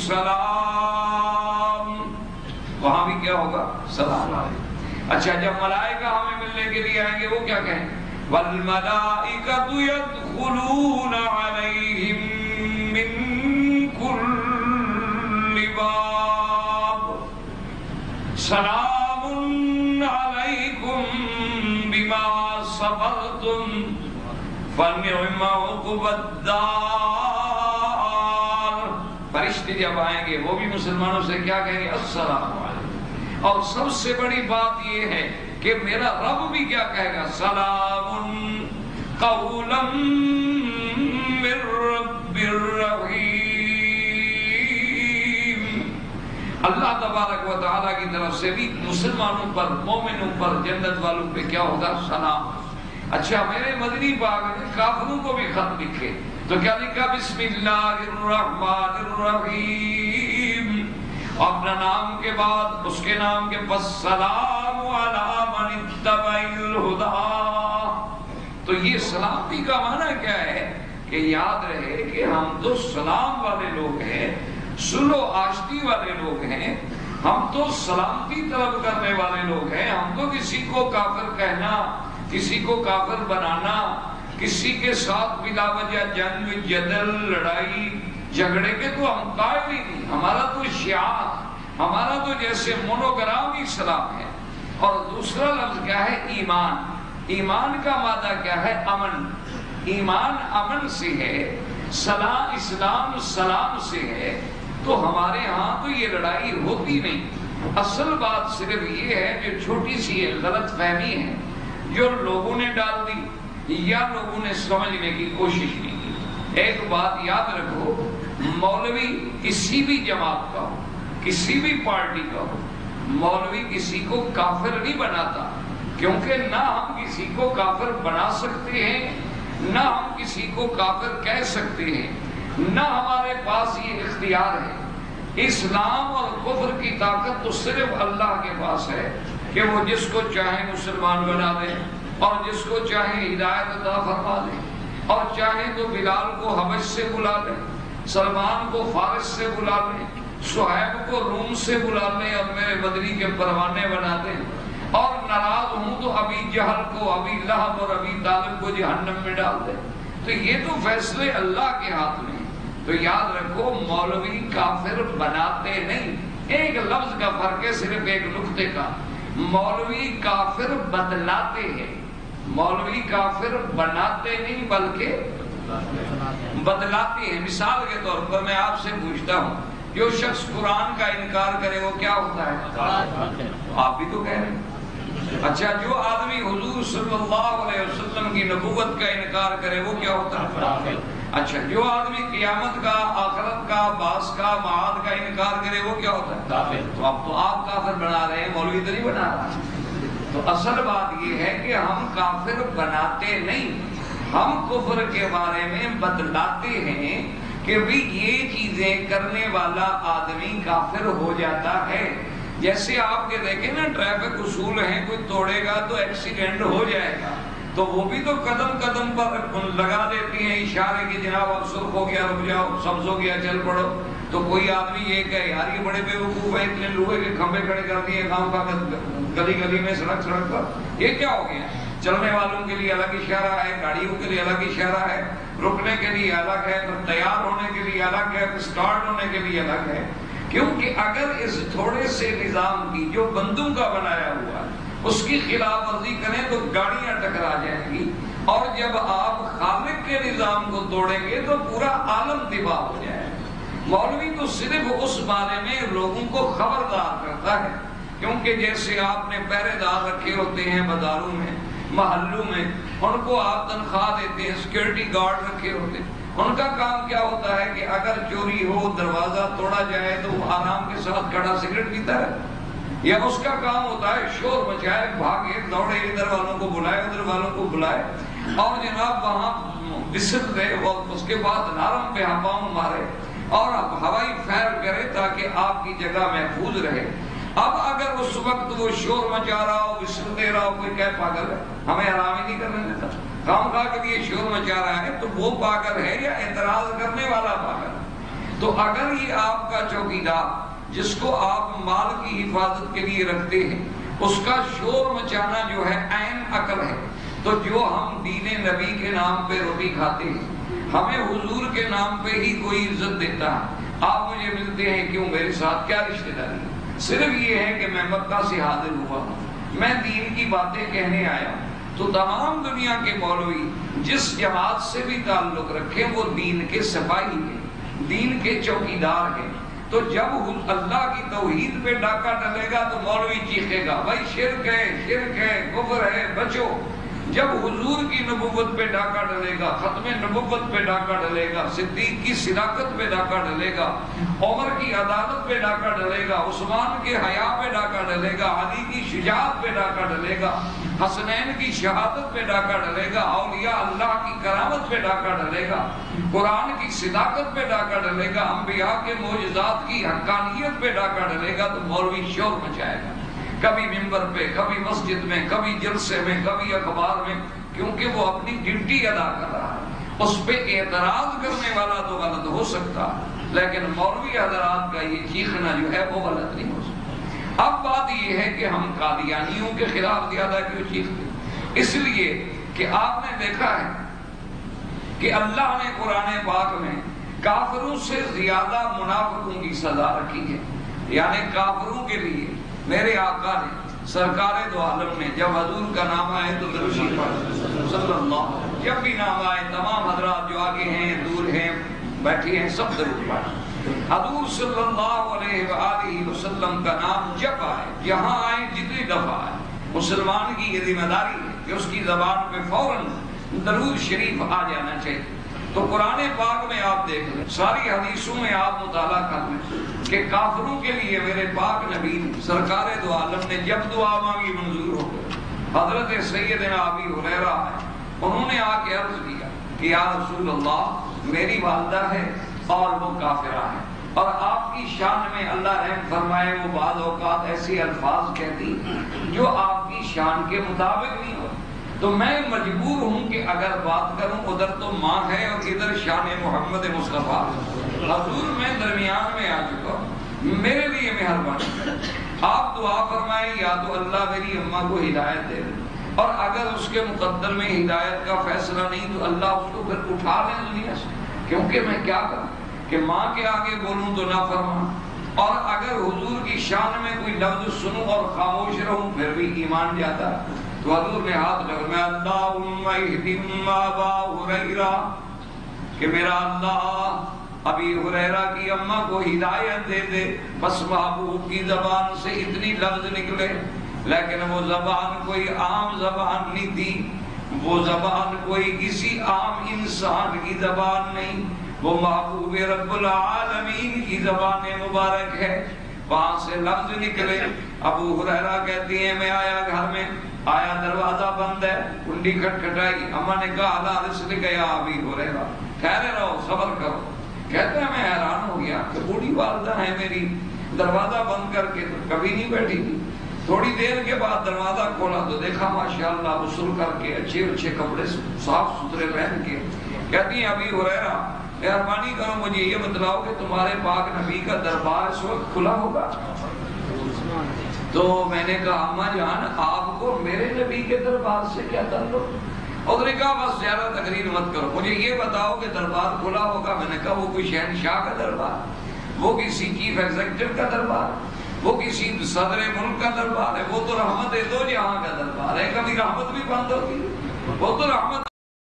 سلام، وہاں بھی کیا ہوگا؟ سلام۔ اچھا جب ملائکہ ہمیں ملنے کے لیے آئیں گے وہ کیا کہیں؟ والملائکۃ یدخلون علیہم من کل باب سلام علیکم بما صبرتم فنعم عقبی الدار۔ فرشتے جب آئیں گے وہ بھی مسلمانوں سے کیا کہیں گے؟ السلام علیکم۔ اور سب سے بڑی بات یہ ہے کہ میرا رب بھی کیا کہے گا؟ سلام قولا من رب الرحیم۔ اللہ تبارک و تعالیٰ کی طرف سے بھی مسلمانوں پر، مومنوں پر، جنت والوں پہ کیا ہوگا؟ سلام۔ اچھا میرے مدنی پاک نے کافروں کو بھی خط لکھے تو کیا لکھا؟ بسم اللہ الرحمن الرحیم، اپنا نام کے بعد اس کے نام کے پس سلام علی من اتبع الہدی۔ تو یہ سلامتی کا معنی کیا ہے؟ کہ یاد رہے کہ ہم تو سلام والے لوگ ہیں، صلح و آشتی والے لوگ ہیں، ہم تو سلامتی طلب کرنے والے لوگ ہیں۔ ہم تو کسی کو کافر کہنا، کسی کو کافر بنانا، کسی کے ساتھ بلا وجہ جنگ، جدل، لڑائی جھگڑے کے تو ہم قائل ہی نہیں۔ ہمارا تو شعار، ہمارا تو جیسے مونوگرام ہی سلام ہے۔ اور دوسرا لفظ کیا ہے؟ ایمان۔ ایمان کا مادہ کیا ہے؟ امن۔ ایمان امن سے ہے، اسلام سلام سے ہے۔ تو ہمارے ہاں تو یہ لڑائی ہوتی نہیں۔ اصل بات صرف یہ ہے جو چھوٹی سی غلط فہمی ہے جو لوگوں نے ڈال دی یا لوگوں نے سمجھنے کی کوشش نہیں کی۔ ایک بات یاد رکھو، مولوی کسی بھی جماعت کا ہو، کسی بھی پارٹی کا ہو، مولوی کسی کو کافر نہیں بناتا، کیونکہ نہ ہم کسی کو کافر بنا سکتے ہیں، نہ ہم کسی کو کافر کہہ سکتے ہیں، نہ ہمارے پاس یہ اختیار ہے۔ اسلام اور کفر کی طاقت تو صرف اللہ کے پاس ہے کہ وہ جس کو چاہے مسلمان بنا دے اور جس کو چاہے ہدایت عطا فرما دے، اور چاہے تو بلال کو حبش سے بلا لے، سلمان کو فارس سے بلا لے، صہیب کو روم سے بلا لے اور میرے بدری کے پروانے بنا دے، اور ناراض ہوں تو ابی جہل کو، ابی لہب اور ابی طالب کو جہنم میں ڈال دے۔ تو یہ تو فیصلے اللہ کے ہاتھ میں۔ تو یاد رکھو مولوی کافر بناتے نہیں، ایک لفظ کا فرق ہے، صرف ایک نقطے کا۔ مولوی کافر بدلاتے ہیں، مولوی کافر بناتے نہیں بلکہ بدلاتے ہیں۔ مثال کے طور پر میں آپ سے پوچھتا ہوں، جو شخص قرآن کا انکار کرے وہ کیا ہوتا ہے؟ آپ بھی تو کہہ رہے ہیں۔ اچھا جو آدمی حضور صلی اللہ علیہ وسلم کی نبوت کا انکار کرے وہ کیا ہوتا ہے؟ اچھا جو آدمی قیامت کا، آخرت کا، بعث کا، معاد کا انکار کرے وہ کیا ہوتا ہے؟ تو اب تو آپ کافر بنا رہے ہیں، مولوی تو نہیں بنا رہا۔ تو اصل بات یہ ہے کہ ہم کافر بناتے نہیں، ہم کفر کے بارے میں بتلاتے ہیں کہ بھی یہ چیزیں کرنے والا آدمی کافر ہو جاتا ہے۔ جیسے آپ کے دیکھیں نا ٹریفک اصول ہیں، کوئی توڑے گا تو ایکسیڈنٹ ہو جائے گا، تو وہ بھی تو قدم قدم پر لگا دیتی ہیں اشارے کہ جناب اب سرخ ہو گیا رک جاؤ، سبز ہو گیا چل پڑو۔ تو کوئی آدمی یہ کہے یار یہ بڑے بیوقوف ہیں، اتنے لوہے کے کھمبے کھڑے کر دیے گاؤں کا گلی گلی میں، سڑک سڑک پر، یہ کیا ہو گیا؟ چلنے والوں کے لیے الگ اشارہ ہے، گاڑیوں کے لیے الگ اشارہ ہے، رکنے کے لیے الگ ہے، تیار ہونے کے لیے الگ ہے، اسٹارٹ ہونے کے لیے الگ ہے۔ کیونکہ اگر اس تھوڑے سے نظام کی جو بندوں کا بنایا ہوا ہے اس کی خلاف ورزی کریں تو گاڑیاں ٹکرا جائیں گی، اور جب آپ خالق کے نظام کو توڑیں گے تو پورا عالم تباہ ہو جائے گا۔ مولوی تو صرف اس بارے میں لوگوں کو خبردار کرتا ہے، کیونکہ جیسے آپ نے پہرے دار رکھے ہوتے ہیں بازاروں میں، محلوں میں، ان کو آپ تنخواہ دیتے ہیں، سیکورٹی گارڈ رکھے ہوتے ہیں، ان کا کام کیا ہوتا ہے کہ اگر چوری ہو، دروازہ توڑا جائے تو وہ آرام کے ساتھ کھڑا سگریٹ پیتا ہے، یا اس کا کام ہوتا ہے شور مچائے، بھاگے دوڑے، ادھر والوں کو بلائے ادھر والوں کو بلائے، اور جناب وہاں وسل دے اور اس کے بعد نارم پہ ہواؤں مارے اور ہوائی فائر کرے تاکہ آپ کی جگہ محفوظ رہے۔ اب اگر اس وقت وہ شور مچا رہا ہو، وسل دے رہا ہو، کوئی کہے پاگل ہے، ہمیں آرام ہی نہیں کرنے دیتا، کام کھا کے لیے شور مچا رہا ہے، تو وہ پاگل ہے یا اعتراض کرنے والا پاگل؟ تو اگر یہ آپ کا چوکیدار جس کو آپ مال کی حفاظت کے لیے رکھتے ہیں اس کا شور مچانا جو ہے عین عقل ہے، تو جو ہم دین نبی کے نام پہ روٹی کھاتے ہیں، ہمیں حضور کے نام پہ ہی کوئی عزت دیتا ہے، آپ مجھے ملتے ہیں کیوں، میرے ساتھ کیا رشتہ داری؟ صرف یہ ہے کہ میں مکہ سے حاضر ہوا ہوں، میں دین کی باتیں کہنے آیا ہوں۔ تو تمام دنیا کے مولوی جس جماعت سے بھی تعلق رکھیں وہ دین کے سپاہی ہیں، دین کے چوکیدار ہیں۔ تو جب اللہ کی توحید پہ ڈاکہ ڈلے گا تو مولوی چیخے گا بھائی شرک ہے کفر ہے بچو۔ جب حضور کی نبوت پہ ڈاکہ ڈلے گا، ختم نبوت پہ ڈاکہ ڈلے گا، صدیق کی صداقت پہ ڈاکہ ڈلے گا، عمر کی عدالت پہ ڈاکہ ڈلے گا، عثمان کے حیا پہ ڈاکہ ڈلے گا، علی کی شجاعت پہ ڈاکہ ڈلے گا، حسنین کی شہادت پہ ڈاکہ ڈلے گا، اولیاء اللہ کی کرامت پہ ڈاکہ ڈلے گا، قرآن کی صداقت پہ ڈاکہ ڈلے گا، انبیاء کے معجزات کی حقانیت پہ ڈاکہ ڈلے گا، تو مولوی شور مچائے گا، کبھی ممبر پہ، کبھی مسجد میں، کبھی جلسے میں، کبھی اخبار میں، کیونکہ وہ اپنی ڈیوٹی ادا کر رہا ہے۔ اس پہ اعتراض کرنے والا تو غلط ہو سکتا ہے، لیکن مولوی حضرات کا یہ چیخنا جو ہے وہ غلط نہیں ہو سکتا۔ اب بات یہ ہے کہ ہم قادیانیوں کے خلاف زیادہ کیوں چیختے؟ اس لیے کہ آپ نے دیکھا ہے کہ اللہ نے قرآن پاک میں کافروں سے زیادہ منافقوں کی سزا رکھی ہے، یعنی کافروں کے لیے میرے آقا نے، سرکار دو عالم نے، جب حضور کا نام آئے تو درود پڑھ صلی اللہ، جب بھی نام آئے تمام حضرات جو آگے ہیں دور ہیں بیٹھے ہیں سب درود پڑھ۔ حضور صلی اللہ علیہ وآلہ وسلم کا نام جب آئے، جہاں آئے، جتنی دفعہ آئے، مسلمان کی یہ ذمہ داری ہے کہ اس کی زبان پہ فوراً درود شریف آ جانا چاہیے۔ تو قرآن پاک میں آپ دیکھ لیں، ساری حدیثوں میں آپ مطالعہ کر لیں کہ کافروں کے لیے میرے پاک نبی سرکار دو عالم نے جب دعا مانگی منظور ہو گئی۔ حضرت سیدنا ابی ہریرہ ہے، انہوں نے آ کے عرض کیا کہ یا رسول اللہ میری والدہ ہے اور وہ کافرہ ہے، اور آپ کی شان میں اللہ رحم فرمائے وہ بعض اوقات ایسے الفاظ کہتی جو آپ کی شان کے مطابق نہیں ہوتے، تو میں مجبور ہوں کہ اگر بات کروں ادھر تو ماں ہے اور ادھر شان محمد مصطفیٰ، حضور میں درمیان میں آ چکا ہوں، میرے لیے مہربانی آپ دعا فرمائیں، یا تو اللہ میری اماں کو ہدایت دے دے، اور اگر اس کے مقدر میں ہدایت کا فیصلہ نہیں تو اللہ اس کو پھر اٹھا لیں دنیا سے، کیونکہ میں کیا کروں کہ ماں کے آگے بولوں تو نہ فرما، اور اگر حضور کی شان میں کوئی لفظ سنوں اور خاموش رہوں پھر بھی ایمان جاتا ہے۔ تو حضور نے ہاتھ لگا میں اللہم اہدم ابا ہریرہ، کہ میرا اللہ ابی ہریرہ کی اماں کو ہدایت دے دے۔ بس محبوب کی زبان سے اتنی لفظ نکلے، لیکن وہ زبان کوئی عام زبان نہیں تھی، وہ زبان کوئی کسی عام انسان کی زبان نہیں، وہ محبوب رب العالمین کی زبان مبارک ہے۔ وہاں سے لفظ نکلے، ابو ہریرہ کہتی ہیں میں آیا گھر میں، آیا دروازہ بند ہے، کنڈی کھٹکھٹائی، اماں نے کہا اللہ رزق گیا ابی ہریرہ، ٹھہرے رہو صبر کرو۔ کہتے ہیں میں حیران ہو گیا کہ بوڑھی والدہ ہے میری، دروازہ بند کر کے تو کبھی نہیں بیٹھی تھی۔ تھوڑی دیر کے بعد دروازہ کھولا تو دیکھا ماشاءاللہ غسل کر کے اچھے اچھے کپڑے صاف ستھرے پہن کے، کہتی ہیں ابی ہریرہ مہربانی کرو مجھے یہ بتلاؤ کہ تمہارے پاک نبی کا دربار اس وقت کھلا ہوگا؟ تو میں نے کہا اماں جان آپ کو میرے نبی کے دربار سے کیا تعلق؟ اور نے کہا بس زیادہ تقریر مت کرو، مجھے یہ بتاؤ کہ دربار کھلا ہوگا۔ میں نے کہا وہ کوئی شہنشاہ کا دربار، وہ کسی چیف ایگزیکٹو کا دربار، وہ کسی صدر ملک کا دربار ہے، وہ تو رحمت دو جہاں کا دربار ہے، کبھی رحمت بھی بند ہوتی ہے، وہ تو رحمت